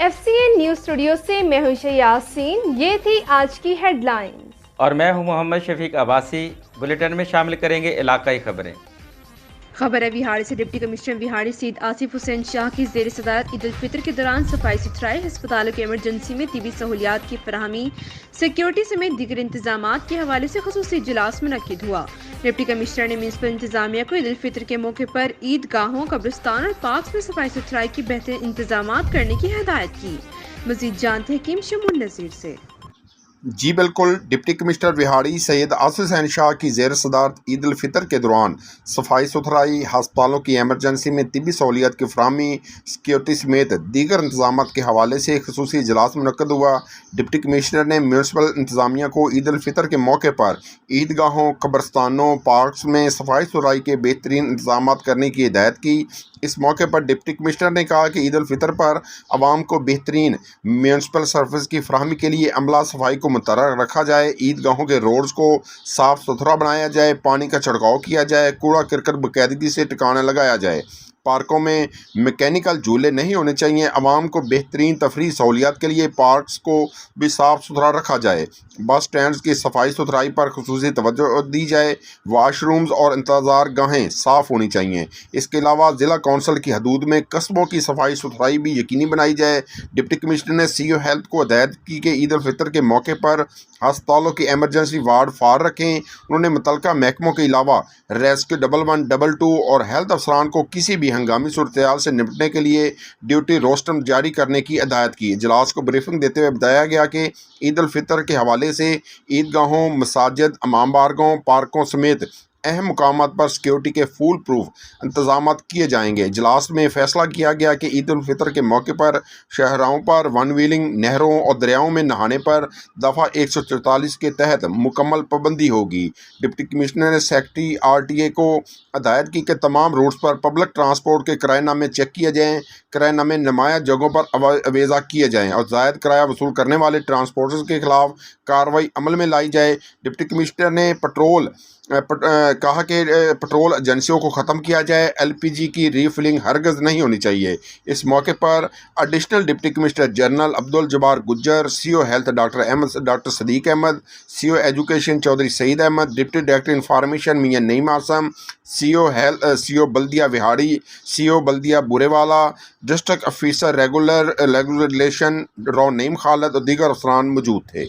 F C N news studio से मैं हूं यासीन। ये थी आज की हेडलाइंस और मैं हूं मोहम्मद शफीक अब्बासी। बुलेटिन में शामिल करेंगे इलाकाई खबरें। खबर है बिहार से। डिप्टी कमिश्नर बिहार सईद आसिफ हुसैन शाह की जेर सदारत ईद उल फितर के दौरान सफाई सुथराई, अस्पतालों की एमरजेंसी में तिबी सहूलियात की फराहमी, सिक्योरिटी समेत दीगर इंतजाम के हवाले से खसूसी इजलास मुनक्किद हुआ। डिप्टी कमिश्नर ने म्यूनसिपल इंतजामिया को ईद उल फितर के मौके पर ईदगाहों, कब्रिस्तान और पार्क में सफाई सुथराई की बेहतरीन इंतजाम करने की हिदायत की। मजीद जानते हैं हकीम शमून नज़ीर से। जी बिल्कुल, डिप्टी कमिश्नर बिहाड़ी सैयद आसिफ हुसैन शाह की जेर सदारत ईद उल फितर के दौरान सफाई सुथराई, हस्पतालों की एमरजेंसी में तिबी सहूलियत की फराहमी, सिक्योरिटी समेत दीगर इंतजाम के हवाले से खसूसी इजलास मुनक्किद हुआ। डिप्टी कमिश्नर ने म्यूनसिपल इंतजामिया को ईद उल फितर के मौके पर ईदगाहों, कब्रस्तानों, पार्क्स में सफाई सुथराई के बेहतरीन इंतजाम करने की हिदायत की। इस मौके पर डिप्टी कमिश्नर ने कहा कि ईद उल फितर पर आवाम को बेहतरीन म्यूनसिपल सर्विस की फराहमी के लिए अमला सफाई को मुतर्रक रखा जाए, ईदगाहों के रोड्स को साफ़ सुथरा बनाया जाए, पानी का छिड़काव किया जाए, कूड़ा करकट बाकायदगी से ठिकाने लगाया जाए, पार्कों में मैकेनिकल झूले नहीं होने चाहिए, आवाम को बेहतरीन तफरीह सहूलियात के लिए पार्क्स को भी साफ़ सुथरा रखा जाए, बस स्टैंड्स की सफाई सुथराई पर खुसूसी तवज्जो दी जाए, वाशरूम्स और इंतज़ार गाहें साफ़ होनी चाहिए। इसके अलावा ज़िला कौंसिल की हदूद में कस्बों की सफाई सुथराई भी यकीनी बनाई जाए। डिप्टी कमिश्नर ने CO हेल्थ को हदायत की कि ईद उल फितर के मौके पर अस्पतालों की एमरजेंसी वार्ड फार रखें। उन्होंने मुतल्लिका महकमों के अलावा रेस्क्यू 112 और हेल्थ अफसरान को किसी भी हंगामी सूरत-ए-हाल से निपटने के लिए ड्यूटी रोस्टर जारी करने की हिदायत की। इजलास को ब्रीफिंग देते हुए बताया गया कि ईद उल फितर के हवाले से ईदगाहों, मसाजिद, इमाम बारगाहों, पार्कों समेत अहम मुकामात पर सिक्योरिटी के फूल प्रूफ इंतजाम किए जाएंगे। इजलास में फैसला किया गया कि ईद उल फितर के मौके पर शहरों पर वन व्हीलिंग, नहरों और दरियाओं में नहाने पर दफ़ा 144 के तहत मुकम्मल पाबंदी होगी। डिप्टी कमिश्नर ने सेक्रेटरी RTA को हदायत की कि तमाम रूट्स पर पब्लिक ट्रांसपोर्ट के किराएनामे चेक किए जाएँ, किराएनामे नुमाया जगहों पर अवेजा किए जाएँ और ज़ायद किराया वसूल करने वाले ट्रांसपोर्टर्स के खिलाफ कार्रवाई अमल में लाई जाए। डिप्टी कमिश्नर ने कहा कि पेट्रोल एजेंसियों को ख़त्म किया जाए, LPG की रीफिलिंग हरगज़ नहीं होनी चाहिए। इस मौके पर additional deputy commissioner general Abdul Jabbar Gujjar, CO health doctor Sadiq Ahmad, CO education Chaudhry Saeed Ahmad, deputy director information Mian Naeem Asim, CO बल्दिया विहाड़ी, CO बल्दिया Burewala, district officer regulation Rao Naeem Khalid और दीगर अफसरान मौजूद थे।